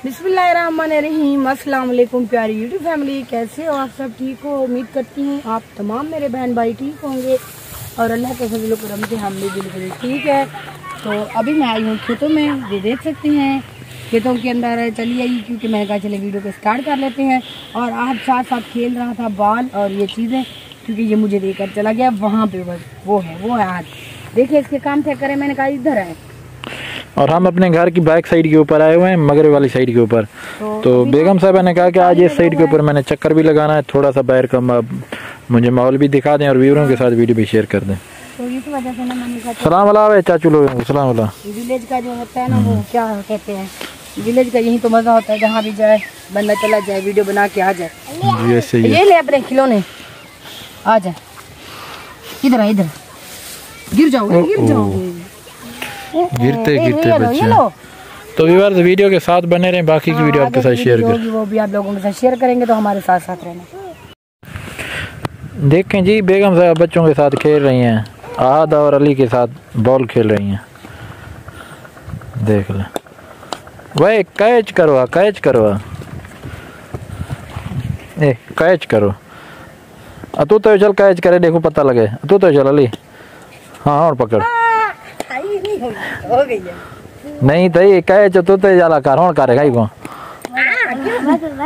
बिस्मिल्लाहिर्रहमानिर्रहीम। अस्सलाम वालेकुम प्यारी यूट्यूब फैमिली, कैसे हो आप? सब ठीक हो? उम्मीद करती हूँ आप तमाम मेरे बहन भाई ठीक होंगे और अल्लाह के फजल करम से हम भी बिल्कुल ठीक है। तो अभी मैं आई हूँ खेतों में, ये देख सकते हैं खेतों के अंदर चली आई क्योंकि मैंने कहा चले वीडियो को स्टार्ट कर लेते हैं। और आज साथ साथ खेल रहा था बॉल और ये चीज़ें, क्योंकि ये मुझे देकर चला गया वहाँ पे, बस वो है आज। देखिए इसके काम चेक करें, मैंने कहा इधर है और हम अपने घर की बैक साइड के ऊपर आए हुए हैं, मगरब वाली साइड के ऊपर। तो बेगम साहबा ने कहा कि आज इस साइड के ऊपर मैंने चक्कर भी लगाना है, थोड़ा सा बाहर का मुझे माहौल भी दिखा दें और व्यूअरों के साथ वीडियो भी शेयर कर दें। तो इस वजह से ना मैंने कहा सलाम वाला चाचू लोग, सलाम वाला। विलेज का जो होता है ना, वो क्या कहते हैं, विलेज का यही तो मजा होता है, जहाँ भी जाए बंदा चला जाए वीडियो बना के आ जाए। ये ले अपने खिलौने, आ जाए इधर, इधर गिर जाओगे गिरते बच्चे। तो व्यूअर्स वीडियो के साथ बने रहें, बाकी की वीडियो आपके साथ शेयर करें, वो भी आप लोगों के साथ शेयर करेंगे, तो हमारे साथ साथ रहना। देखें जी, बेगम साहब बच्चों के साथ खेल रही हैं, आहद और अली के साथ बॉल खेल रही हैं। देख लें वही कैच करो, कैच करो, कैच करो। तू तो चल कैच करे, देखो पता लगे। तू तो चल अली, हाँ और पकड़। हो गई है। नहीं तो कैच तू तो जाला कर, हूं करेगा ही को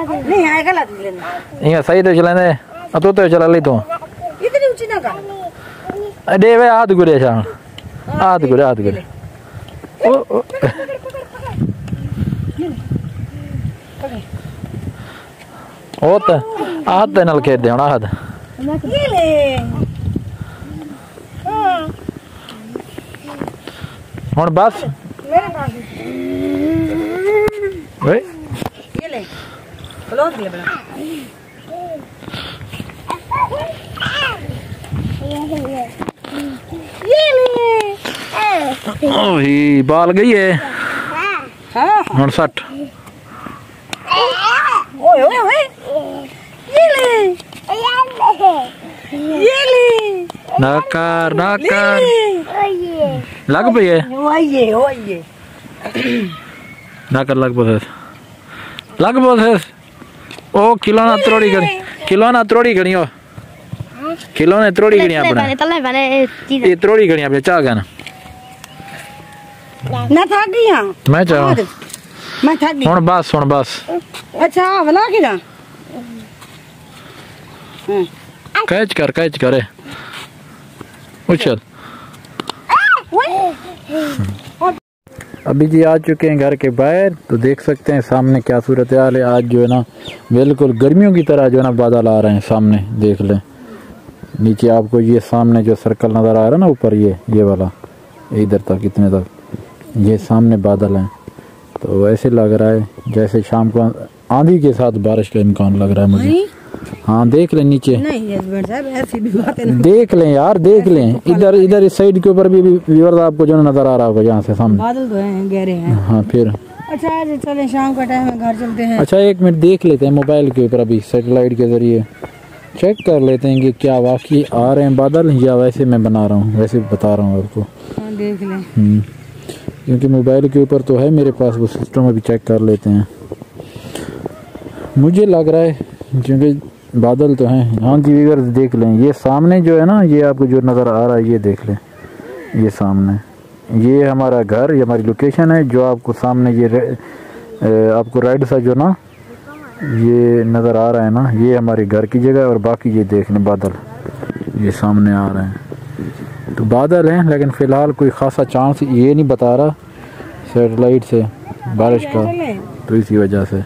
नहीं आएगा ला लेना। ये सही तो चलेंदे। तू तो चल अली, तू इतनी ऊंची ना कर दे वे, हाथ गुरे छा, हाथ गुरे, हाथ गुरे। ओ ओ तो हाथ नाल खेद दे, हुण हाथ ये ले हुण बस मेरे पास वे ये ले ब्लॉक ले बड़ा। ये ले ओही बाल गई है। हां हुण सट। ओए ओए ओए ये ले नाकार नाकार लग पई है, ओए नाकर लग पई, लग पई। ओ खिलौना त्रोड़ी गणी, खिलौना त्रोड़ी गणी, ओ खिलौने त्रोड़ी गणी अपने, ये त्रोड़ी गणी अपने चाह गया ना थक गई। हां मैं चाह मैं थक गई। हुण बस, हुण बस। अच्छा बना के जा, कैच कर, कैच करे, उछल। अभी जी आ चुके हैं घर के बाहर, तो देख सकते हैं सामने क्या सूरत हाल है। आज जो है ना बिल्कुल गर्मियों की तरह जो है ना बादल आ रहे हैं सामने, देख लें। नीचे आपको ये सामने जो सर्कल नज़र आ रहा है ना ऊपर, ये वाला इधर तक, इतने तक ये सामने बादल हैं। तो ऐसे लग रहा है जैसे शाम को आंधी के साथ बारिश का इम्कान लग रहा है मुझे। हाँ देख लें नीचे, नहीं साहब ऐसी भी बात है, देख लें यार, देख लें इधर, इधर इस साइड के ऊपर भी व्यूअर्स आपको जो नजर आ रहा होगा यहाँ से सामने बादल तो हैं, गहरे हैं। हाँ फिर अच्छा आज चले, शाम का टाइम है, घर चलते हैं। अच्छा एक मिनट देख लेते हैं मोबाइल के ऊपर, अभी सैटेलाइट के जरिए चेक कर लेते हैं कि क्या वाकई आ रहे हैं बादल, या वैसे मैं बना रहा हूँ, वैसे बता रहा हूँ आपको। हाँ देख लें, क्योंकि मोबाइल के ऊपर तो है मेरे पास वो सिस्टम, अभी चेक कर लेते हैं। मुझे लग रहा है क्योंकि बादल तो हैं। हाँ जी व्यूअर्स देख लें, ये सामने जो है ना, ये आपको जो नज़र आ रहा है, ये देख लें, ये सामने ये हमारा घर, ये हमारी लोकेशन है। जो आपको सामने ये आपको राइट सा जो ना ये नज़र आ रहा है ना, ये हमारे घर की जगह है। और बाकी ये देख लें बादल ये सामने आ रहे हैं, तो बादल हैं, लेकिन फ़िलहाल कोई ख़ासा चांस ये नहीं बता रहा सैटेलाइट से बारिश का। तो इसी वजह से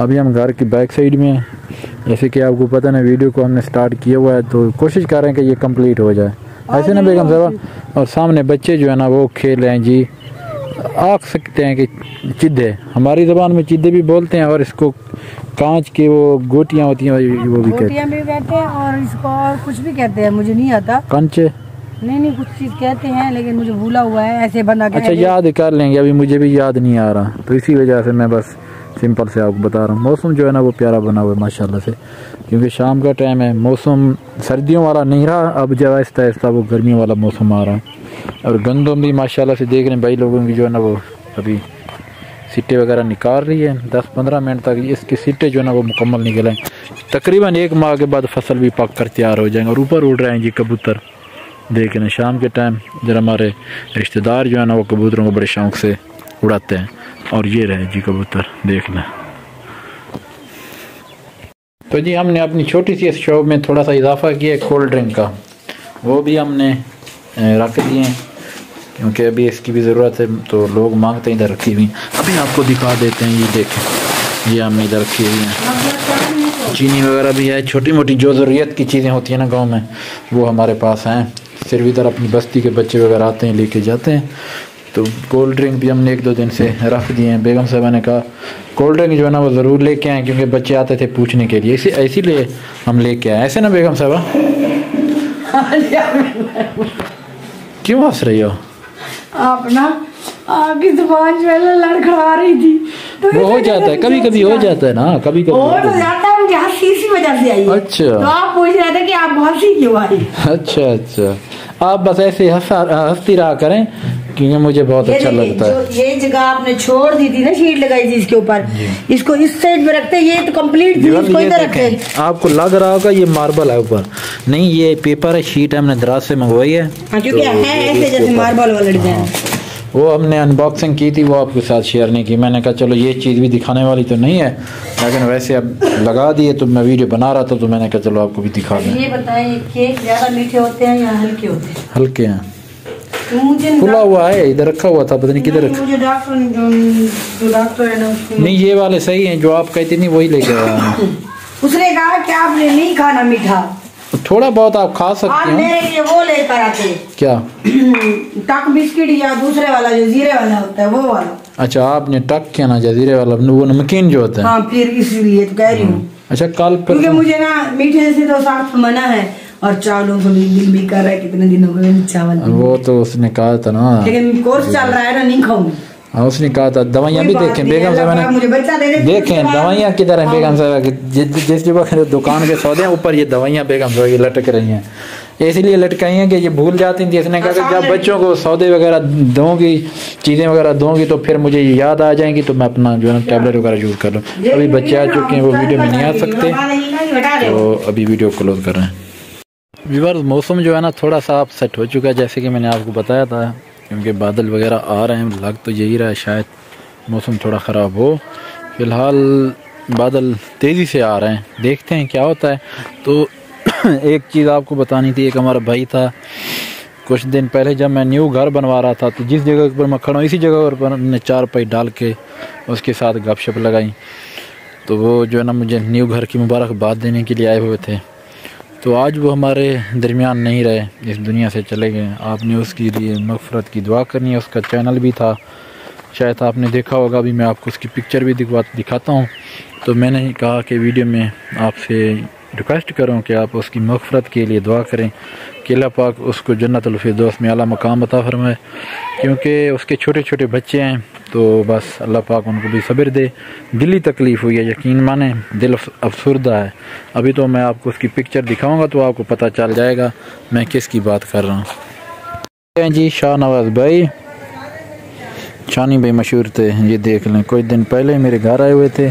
अभी हम घर की बैक साइड में हैं। जैसे कि आपको पता ना, वीडियो को हमने स्टार्ट किया हुआ है, तो कोशिश कर रहे हैं कि ये कंप्लीट हो जाए। ऐसे ना बेगम साहब, और सामने बच्चे जो है ना वो खेल रहे हैं जी, आख सकते हैं कि चिद्दे, हमारी ज़बान में चिद्दे भी बोलते हैं, और इसको कांच के वो गोटियाँ होती हैं वो भी कहते हैं, और इसको और कुछ भी कहते हैं, मुझे नहीं आता। कंचे नहीं कुछ चीज़ कहते हैं, लेकिन मुझे भूला हुआ है, ऐसे बंदा। अच्छा याद कर लेंगे, अभी मुझे भी याद नहीं आ रहा, तो इसी वजह से मैं बस सिंपल से आपको बता रहा हूँ। मौसम जो है ना वो प्यारा बना हुआ है माशाल्लाह से, क्योंकि शाम का टाइम है, मौसम सर्दियों वाला नहीं रहा, अब जब आहिस्ता आहिस्ता वो गर्मियों वाला मौसम आ रहा है। और गंदम भी माशाल्लाह से देख रहे हैं भाई लोगों की जो है ना वो अभी सीटें वगैरह निकाल रही है। 10-15 मिनट तक इसकी सीटें जो है ना वो मुकम्मल निकलें, तकरीबन 1 माह के बाद फसल भी पक कर तैयार हो जाएंगे। और ऊपर उड़ रहे हैं जी कबूतर, देख लें शाम के टाइम जरा हमारे रिश्तेदार जो है ना वो कबूतरों को बड़े शौक़ से उड़ाते हैं। और ये रहे जी कबूतर, देख लें। तो जी हमने अपनी छोटी सी इस शॉप में थोड़ा सा इजाफा किया कोल्ड ड्रिंक का, वो भी हमने रख दिए हैं क्योंकि अभी इसकी भी ज़रूरत है, तो लोग मांगते हैं इधर रखी हुई। अभी आपको दिखा देते हैं, ये देखें ये हमने इधर रखी हुई हैं। चीनी वगैरह भी है, छोटी मोटी जो ज़रूरत की चीज़ें होती हैं ना गांव में वो हमारे पास हैं। सिर्फ इधर अपनी बस्ती के बच्चे वगैरह आते हैं लेके जाते हैं। तो कोल्ड ड्रिंक भी हमने 1-2 दिन से रख दिए हैं। बेगम साहबा ने कहा कोल्ड ड्रिंक जो है ना वो ज़रूर लेके आएँ क्योंकि बच्चे आते थे पूछने के लिए, इसीलिए हम लेके आए। ऐसे ना बेगम साहबा? क्यों हंस रही हो आप ना आपकी जुबान जो है लड़खड़ा रही थी तो वो हो जाता है, कभी कभी हो जाता है ना, कभी कभी हो तो जाता है। मुझे हंसी इसी वजह से आई। अच्छा, तो आप पूछ रहे थे कि आप हंसी क्यों आई? अच्छा, आप बस ऐसे हंसती रहा करें क्योंकि मुझे बहुत अच्छा लगता है। ये जगह आपने छोड़ दी थी ना, शीट लगाई थी इसके ऊपर, इसको इस साइड पे रखते, ये तो कंप्लीट थी, इसको इधर रखते। आपको लग रहा होगा ये मार्बल है ऊपर, नहीं ये पेपर है, शीट है, हमने दराज से मंगवाई है क्योंकि है ऐसे जैसे मार्बल वाला डिजाइन। वो हमने अनबॉक्सिंग की थी, वो आपके साथ शेयर नहीं की। मैंने कहा चलो ये चीज़ भी दिखाने वाली तो नहीं है, लेकिन वैसे अब लगा दिए तो मैं वीडियो बना रहा था तो मैंने कहा चलो आपको भी दिखा दें। ये बताएं केक ज़्यादा मीठे होते हैं या हल्के होते हैं? हल्के हैं। मुझे खुला हुआ है, इधर रखा हुआ था, पता नहीं किधर रखा। मुझे डॉक्टर है ना नहीं ये वाले सही हैं, जो आप कहती नहीं वही लेके आया। उसने कहा कि आपने नहीं खाना मीठा, थोड़ा बहुत आप खा सकते हैं। मेरे लिए वो लेकर आते क्या? टक बिस्किट या दूसरे वाला जो जीरे वाला होता है वो वाला। अच्छा आपने टक किया ना, जजीरे वाला वो नमकीन जो होता है। हाँ फिर इसलिए तो कह रही हूँ। अच्छा कल क्योंकि मुझे ना मीठे से तो साफ मना है और चावलों को दिल भी कर रहा है, कितने दिनों को चावल। वो तो उसने कहा था ना, लेकिन कोर्स चल रहा है ना, नहीं खाऊंगी। हाँ उसने कहा था। दवाइयाँ भी देखें बेगम साहब ने, मुझे बच्चा देखें दवाइयाँ किधर हैं बेगम साहब की, जिस जगह दुकान के सौदे हैं ऊपर ये दवाइयाँ बेगम साहब की लटक रही हैं, इसलिए लटकाई हैं कि ये भूल जाती थी। इसने कहा कि जब बच्चों को सौदे वगैरह दूंगी, चीज़ें वगैरह दूंगी तो फिर मुझे याद आ जाएंगी तो मैं अपना जो है ना टैबलेट वगैरह यूज़ कर लूँ। अभी बच्चे आ चुके हैं, वो वीडियो में नहीं आ सकते तो अभी वीडियो क्लोज कर रहे हैं। व्यूअर्स मौसम जो है ना थोड़ा सा आप सेट हो चुका है, जैसे कि मैंने आपको बताया था, क्योंकि बादल वगैरह आ रहे हैं, लग तो यही रहा है शायद मौसम थोड़ा ख़राब हो। फ़िलहाल बादल तेज़ी से आ रहे हैं, देखते हैं क्या होता है। तो एक चीज़ आपको बतानी थी, एक हमारा भाई था कुछ दिन पहले जब मैं न्यू घर बनवा रहा था तो जिस जगह पर मैं खड़ा हूँ इसी जगह पर हमने 4 पाई डाल के उसके साथ गपशप लगाई। तो वो जो है ना मुझे न्यू घर की मुबारकबाद देने के लिए आए हुए थे, तो आज वो हमारे दरमियान नहीं रहे, इस दुनिया से चले गए। आपने उसके लिए मग़फ़िरत की दुआ करनी है। उसका चैनल भी था, शायद आपने देखा होगा, अभी मैं आपको उसकी पिक्चर भी दिखाता हूँ। तो मैंने कहा कि वीडियो में आपसे रिक्वेस्ट करूँ कि आप उसकी मग़फ़िरत के लिए दुआ करें कि अल्लाह पाक उसको जन्नतुल फिरदौस में आला मकाम अता फरमाए, क्योंकि उसके छोटे छोटे बच्चे हैं। तो बस अल्लाह पाक उनको भी सब्र दे। दिली तकलीफ़ हुई है, यकीन माने दिल अफसुर्दा है। अभी तो मैं आपको उसकी पिक्चर दिखाऊंगा तो आपको पता चल जाएगा मैं किसकी बात कर रहा हूँ। जी शाहनवाज़ भाई, शानी भाई मशहूर थे, ये देख लें, कुछ दिन पहले मेरे घर आए हुए थे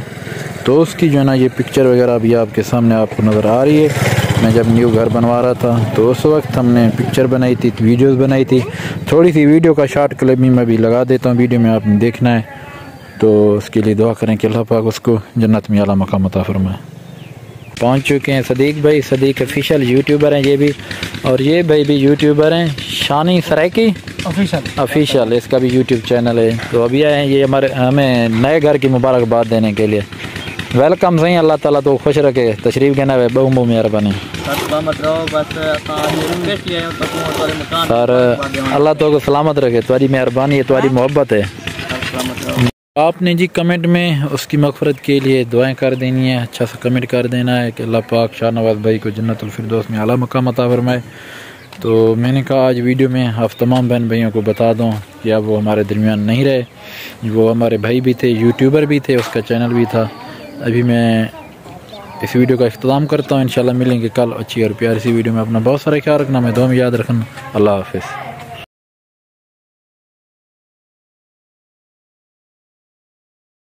तो उसकी जो है ना ये पिक्चर वगैरह भी आपके सामने आपको नज़र आ रही है। मैं जब न्यू घर बनवा रहा था तो उस वक्त हमने पिक्चर बनाई थी, वीडियोस बनाई थी। थोड़ी सी वीडियो का शॉर्ट क्लिप भी मैं भी लगा देता हूँ, वीडियो में आपने देखना है तो उसके लिए दुआ करें कि अल्लाह पाक उसको जन्नत में आला मकाम अता फरमाए। पहुँच चुके हैं सदीक भाई, सदीक ऑफिशियल यूट्यूबर हैं ये भी, और ये भाई भी यूट्यूबर हैं, शानी सराइकी ऑफिशियल इसका भी यूट्यूब चैनल है। तो अभी आए हैं ये हमें नए घर की मुबारकबाद देने के लिए। वेलकम सही, अल्लाह ताला तो खुश रखे, तशरीफ कहना है बहु मेहरबानी सर, अल्लाह तो को सलामत रखे, तुम्हारी मेहरबानी है, तुम्हारी मोहब्बत है। आपने जी कमेंट में उसकी मग़फ़िरत के लिए दुआएं कर देनी है, अच्छा सा कमेंट कर देना है कि अल्लाह पाक शाहनवाज़ भाई को जन्नतुल फिरदौस में आला मकाम अता फरमाए। तो मैंने कहा आज वीडियो में आप तमाम बहन भाइयों को बता दूं कि अब वो हमारे दरमियान नहीं रहे, वो हमारे भाई भी थे, यूट्यूबर भी थे, उसका चैनल भी था। अभी मैं इस वीडियो का इख्तिताम करता हूँ, इंशाल्लाह मिलेंगे कल अच्छी और प्यारी सी वीडियो में। अपना बहुत सारा ख्याल रखना, मैं दुआ में याद रखना। अल्लाह हाफ़िज़।